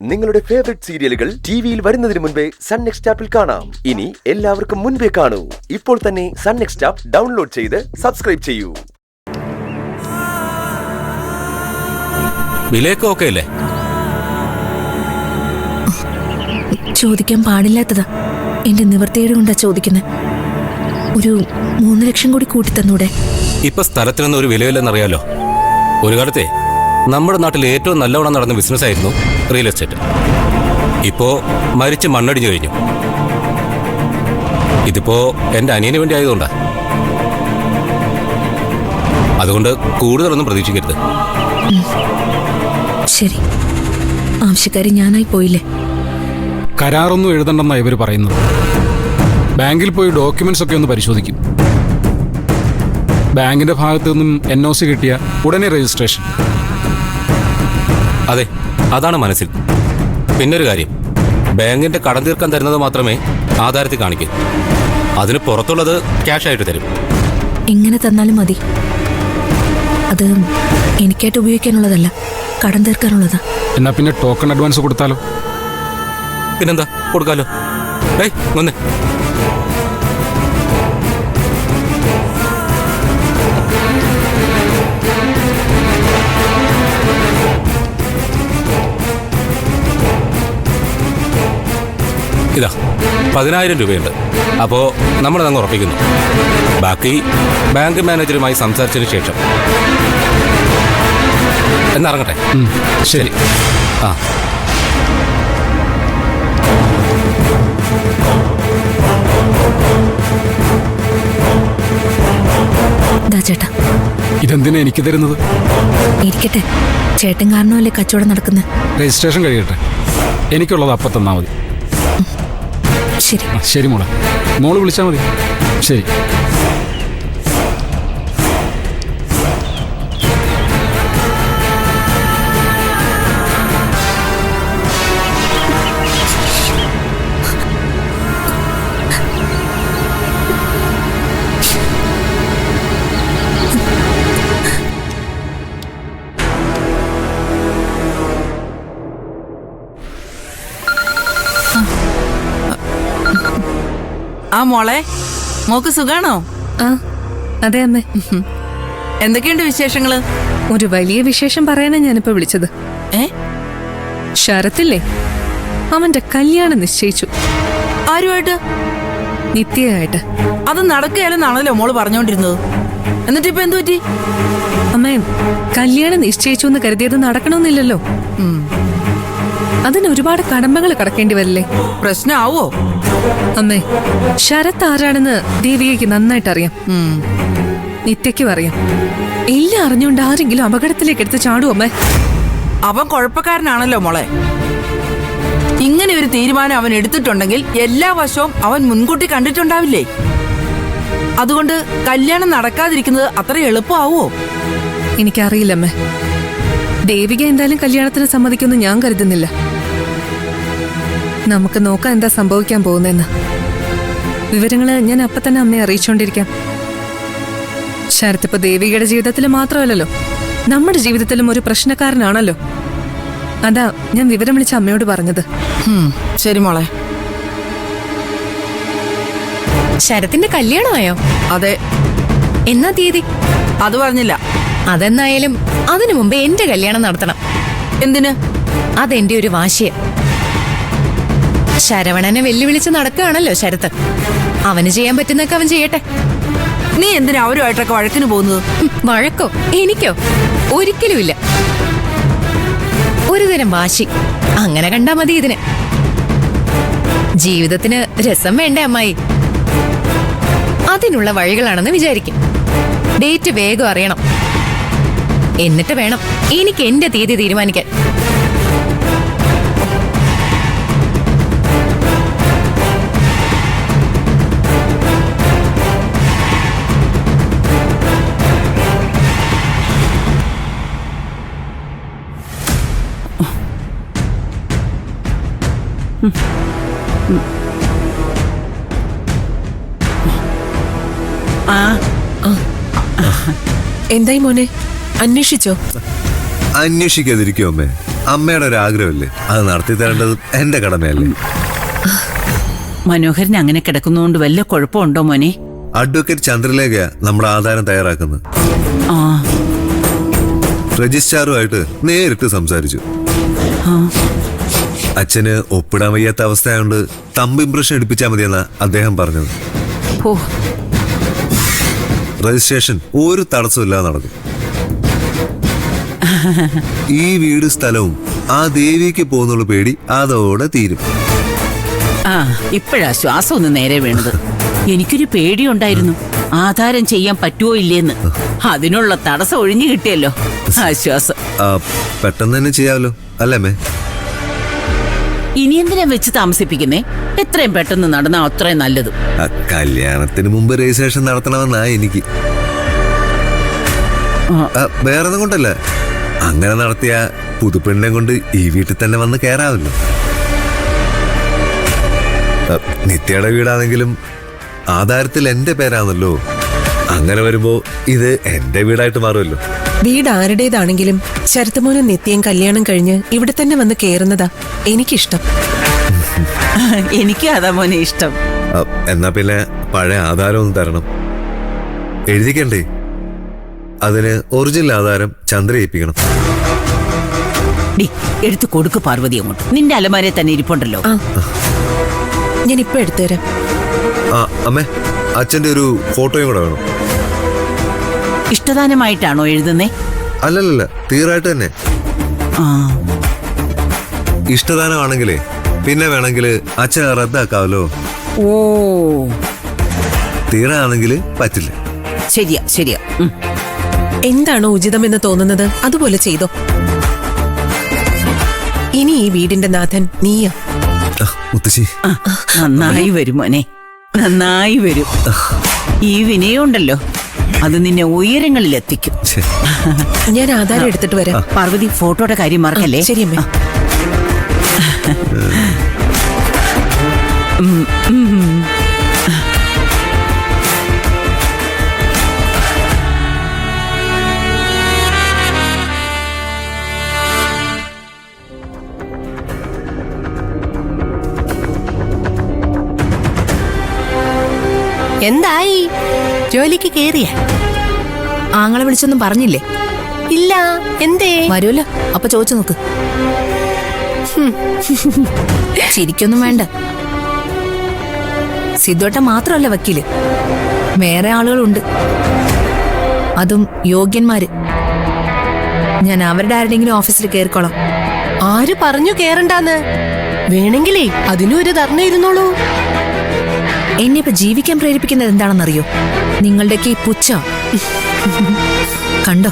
നിങ്ങളുടെ ഫേവറേറ്റ് സീരിയലുകൾ ടിവിയിൽ വരുന്നതിന് മുൻപേ സൺ നെക്സ്റ്റ് ആപ്പിൽ കാണാം. ഇനി എല്ലാവർക്കും മുൻപേ കാണൂ. ഇപ്പോൾ തന്നെ സൺ നെക്സ്റ്റ് ആപ്പ് ഡൗൺലോഡ് ചെയ്ത് സബ്സ്ക്രൈബ് ചെയ്യൂ. വിലയൊക്കെ ഓക്കെ അല്ലേ? ചോദിക്കാൻ പാടില്ലാത്തതാ. എന്റെ നിവർത്തിയേട് കൊണ്ടാ ചോദിക്കുന്നത്. ഒരു 3 ലക്ഷം കൂടി കൂട്ടി തന്നൂടെ? ഇപ്പൊ സ്ഥലത്തിനൊന്നും ഒരു വിലയില്ലെന്നറിയാലോ. ഒരു കാലത്തെ നമ്മുടെ നാട്ടിൽ ഏറ്റവും നല്ലവണ്ണം നടന്ന ബിസിനസ് ആയിരുന്നു റിയൽ എസ്റ്റേറ്റ്. ഇപ്പോ മരിച്ച് മണ്ണടിഞ്ഞു കഴിഞ്ഞു. ഇതിപ്പോ എന്റെ അനിയന് വേണ്ടി ആയതുകൊണ്ടാ. അതുകൊണ്ട് കൂടുതലൊന്നും പ്രതീക്ഷിക്കരുത്. ശരി, ആവശ്യക്കാരി ഞാനായി പോയില്ലേ? കരാറൊന്നും എഴുതണ്ടെന്നാണ് ഇവർ പറയുന്നത്. ബാങ്കിൽ പോയി ഡോക്യുമെന്റ്സ് ഒക്കെ ഒന്ന് പരിശോധിക്കും. ബാങ്കിന്റെ ഭാഗത്തു നിന്നും NOC കിട്ടിയ ഉടനെ രജിസ്ട്രേഷൻ. അതെ, അതാണ് മനസ്സിൽ. പിന്നൊരു കാര്യം, ബാങ്കിന്റെ കടം തീർക്കാൻ തരുന്നത് മാത്രമേ ആധാരത്തിൽ കാണിക്കൂ. അതിന് പുറത്തുള്ളത് ക്യാഷ് ആയിട്ട് തരും. എങ്ങനെ തന്നാലും മതി. അത് എനിക്കായിട്ട് ഉപയോഗിക്കാനുള്ളതല്ല, കടം തീർക്കാനുള്ളതാ. എന്നാ പിന്നെ ടോക്കൺ അഡ്വാൻസ് കൊടുത്താലോ? പിന്നെന്താ, കൊടുക്കാലോ. വന്നേ. ഇതാ 10,000 രൂപയുണ്ട്. അപ്പോ നമ്മളതങ്ങ് ഉറപ്പിക്കുന്നു. ബാക്കി ബാങ്ക് മാനേജറുമായി സംസാരിച്ചതിന് ശേഷം എന്നിറങ്ങട്ടെ. ശരി. ആ, ചേട്ടാ, ഇതെന്തിനാ എനിക്ക് തരുന്നത്? ഇരിക്കട്ടെ. ചേട്ടൻ കാരണമല്ലേ കച്ചവടം നടക്കുന്നത്. രജിസ്ട്രേഷൻ കഴിയട്ടെ. എനിക്കുള്ളത് അപ്പം തന്നാ മതി. ശരി. ശരി മോളെ, മോള് വിളിച്ചാൽ മതി. ശരി. ആ മോളെ, മോക്ക് സുഖാണോ? ആ അതെ അമ്മേ. എന്തൊക്കെയുണ്ട് വിശേഷങ്ങള്? ഒരു വലിയ വിശേഷം പറയാനാ ഞാനിപ്പോ വിളിച്ചത്. ശരത്തില്ലേ, അവന്റെ കല്യാണം നിശ്ചയിച്ചു. ആരുമായിട്ട്? നിത്യയായിട്ട്. അത് നടക്കുകയല്ലെന്നാണല്ലോ മോള് പറഞ്ഞോണ്ടിരുന്നത്. എന്നിട്ടിപ്പോ എന്തു പറ്റി? അമ്മേ, കല്യാണം നിശ്ചയിച്ചു എന്ന് കരുതിയത് നടക്കണമെന്നില്ലല്ലോ. അതിന് ഒരുപാട് കടമ്പകൾ കടക്കേണ്ടി വരില്ലേ? പ്രശ്നമാവോ? അമ്മേ, ശരത് ആരാണെന്ന് ദേവികയ്ക്ക് നന്നായിട്ട് അറിയാം. നിത്യയ്ക്കും അറിയാം. എല്ലാം അറിഞ്ഞുകൊണ്ട് ആരെങ്കിലും അപകടത്തിലേക്ക് എടുത്ത് ചാടും അമ്മേ. അവൻ കുഴപ്പക്കാരനാണല്ലോ മോളെ. ഇങ്ങനെ ഒരു തീരുമാനം അവൻ എടുത്തിട്ടുണ്ടെങ്കിൽ എല്ലാ വശവും അവൻ മുൻകൂട്ടി കണ്ടിട്ടുണ്ടാവില്ലേ? അതുകൊണ്ട് കല്യാണം നടക്കാതിരിക്കുന്നത് അത്ര എളുപ്പമാവോ? എനിക്കറിയില്ലമ്മേ. ദേവിക എന്തായാലും കല്യാണത്തിന് സമ്മതിക്കുമെന്ന് ഞാൻ കരുതുന്നില്ല. നമുക്ക് നോക്കാം എന്താ സംഭവിക്കാൻ പോകുന്നതെന്ന്. വിവരങ്ങള് ഞാൻ അപ്പൊ തന്നെ അമ്മയെ അറിയിച്ചോണ്ടിരിക്കാം. ശരത് ഇപ്പൊ ദേവികയുടെ ജീവിതത്തിൽ മാത്രമല്ലല്ലോ, നമ്മുടെ ജീവിതത്തിലും ഒരു പ്രശ്നക്കാരനാണല്ലോ. അതാ ഞാൻ വിവരം വിളിച്ച അമ്മയോട് പറഞ്ഞത്. ശരി മോളെ. ശരത്തിന്റെ കല്യാണമായോ? അതെ. എന്നാ തീയതി? അത് പറഞ്ഞില്ല. അതെന്നായാലും അതിനു മുമ്പേ എന്റെ കല്യാണം നടത്തണം. എന്തിന്? അതെന്റെ ഒരു വാശിയ. ശരവണനെ വെല്ലുവിളിച്ച് നടക്കുകയാണല്ലോ ശരത്ത്. അവന് ചെയ്യാൻ പറ്റുന്നൊക്കെ അവൻ ചെയ്യട്ടെ. നീ എന്തിനാ അവരുമായിട്ടൊക്കെ വഴക്കിന് പോകുന്നത്? വഴക്കോ? എനിക്കോ? ഒരിക്കലുമില്ല. ഒരു തരം വാശി, അങ്ങനെ കണ്ടാ മതി ഇതിന്. ജീവിതത്തിന് രസം വേണ്ടേ അമ്മായി? അതിനുള്ള വഴികളാണെന്ന് വിചാരിക്കും. ഡേറ്റ് വേഗം അറിയണം. എന്നിട്ട് വേണം എനിക്ക് എന്റെ തീയതി തീരുമാനിക്കാൻ. എന്തായി മോനെ, അന്വേഷിച്ചോ? അന്വേഷിക്കാതിരിക്കോ അമ്മേ? അമ്മയുടെ ഒരു ആഗ്രഹമില്ലേ, അത് നടത്തി തരേണ്ടത് എന്റെ കടമയല്ലേ. മനോഹരൻ അങ്ങനെ കിടക്കുന്നതുകൊണ്ട് വല്ല കുഴപ്പമുണ്ടോ മോനെ? അഡ്വക്കേറ്റ് ചന്ദ്രലേഖയാ നമ്മുടെ ആധാരം തയ്യാറാക്കുന്നത്. ആ രജിസ്ട്രാറുമായിട്ട് നേരിട്ട് സംസാരിച്ചു. അച്ഛന് ഒപ്പിടാൻ വയ്യാത്ത അവസ്ഥയായോണ്ട് തമ്പ് ഇംപ്രഷൻ എടുപ്പിച്ചാൽ മതിയെന്നാ അദ്ദേഹം പറഞ്ഞത്. ഓ രജിസ്ട്രേഷൻ ഒരു തടസ്സമില്ലാതെ നടക്കും. ഈ വീട് സ്ഥലവും ആ ദേവിക്ക് പോകുന്നുള്ള പേടി അതോടെ തീരും. ആ ഇപ്പോഴാ ശ്വാസം ഒന്ന് നേരെ വീണത്. എനിക്കൊരു പേടിയുണ്ടായിരുന്നു, ആധാരം ചെയ്യാൻ പറ്റുമോ ഇല്ലേന്ന്. അതിനുള്ള തടസ്സം ഒഴിഞ്ഞു കിട്ടിയല്ലോ, ആശ്വാസം. പെട്ടെന്ന് തന്നെ ചെയ്യാമല്ലോ അല്ലേ അമ്മേ? ഇനി എന്തിനാ വെച്ച് താമസിപ്പിക്കുന്നേ? എത്രയും പെട്ടെന്ന് നടന്നാ അത്രയും നല്ലത്. കല്യാണത്തിന് മുമ്പ് രജിസ്ട്രേഷൻ നടത്തണമെന്നാ എനിക്ക്. വേറൊന്നും കൊണ്ടല്ല, അങ്ങനെ നടത്തിയ പുതുപ്പെണ്ണെ കൊണ്ട് ഈ വീട്ടിൽ തന്നെ വന്ന് കയറാമല്ലോ. നിത്യയുടെ വീടാണെങ്കിലും ആധാരത്തിൽ എന്റെ പേരാണല്ലോ. അങ്ങനെ വരുമ്പോ ഇത് എന്റെ വീടായിട്ട് മാറുമല്ലോ. വീട് ആരുടേതാണെങ്കിലും ശരത്മോനും നിത്യം കല്യാണം കഴിഞ്ഞ് ഇവിടെ തന്നെ വന്ന് കേറുന്നതാ എനിക്കിഷ്ടം. എനിക്ക് അതാ മോനെ ഇഷ്ടം. എന്നാ പിന്നെ പഴയ ആധാരം ഒന്ന് തരണം. എഴുതിക്കണ്ടേ? അതിന് ഒറിജിനൽ ആധാരം ചന്ദ്ര ഏൽപ്പിക്കണം. എടുത്തു കൊടുക്ക് പാർവതി അങ്ങോട്ട്. നിന്റെ അലമാരെ തന്നെ ഇരിപ്പുണ്ടല്ലോ. ഞാൻ ഇപ്പൊ എടുത്തുതരാം. അമ്മേ, അച്ഛന്റെ ഒരു ഫോട്ടോയും കൂടെ വേണം. ഇഷ്ടദാനമായിട്ടാണോ എഴുതുന്നേ? അല്ലല്ല, തീരായിട്ട് തന്നെ. ഇഷ്ടദാനമാണെങ്കിലേ പിന്നെ വേണമെങ്കിൽ അച്ഛൻ റദ്ദാക്കാവല്ലോ. ഓ തീരാണെങ്കിൽ പറ്റില്ല. ശരിയാ ശരിയാ. എന്താണോ ഉചിതമെന്ന് തോന്നുന്നത് അതുപോലെ ചെയ്തോ. ഇനി ഈ വീടിന്റെ നാഥൻ നീയാ. മുത്തശ്ശി, നന്നായി വരും മോനെ, നന്നായി വരും. ഈ വിനയുണ്ടല്ലോ, അത് നിന്നെ ഉയരങ്ങളിൽ എത്തിക്കും. ഞാൻ ആധാരം എടുത്തിട്ട് വരാം. പാർവതി, ഫോട്ടോയുടെ കാര്യം മറക്കല്ലേ? ശരി അമ്മേ. എന്തായി? ജോലിക്ക് കേറിയ? ആങ്ങളെ വിളിച്ചൊന്നും പറഞ്ഞില്ലേ? ഇല്ല. എന്തേ? വരുമല്ലോ, അപ്പൊ ചോദിച്ചു നോക്ക്. ചിരിക്കൊന്നും വേണ്ട. സിദ്ധോട്ട മാത്രമല്ല വക്കീല്, വേറെ ആളുകളുണ്ട്, അതും യോഗ്യന്മാര്. ഞാൻ അവരുടെ ആരുടെങ്കിലും ഓഫീസിൽ കയറിക്കോളാം. ആര് പറഞ്ഞു കേറണ്ടാന്ന്? വേണമെങ്കിലേ അതിനും ഒരു ധർണ ഇരുന്നോളൂ. എന്നെ ഇപ്പൊ ജീവിക്കാൻ പ്രേരിപ്പിക്കുന്നത് എന്താണെന്നറിയോ? നിങ്ങളുടെയൊക്കെ ഈ പുച്ഛ. കണ്ടോ?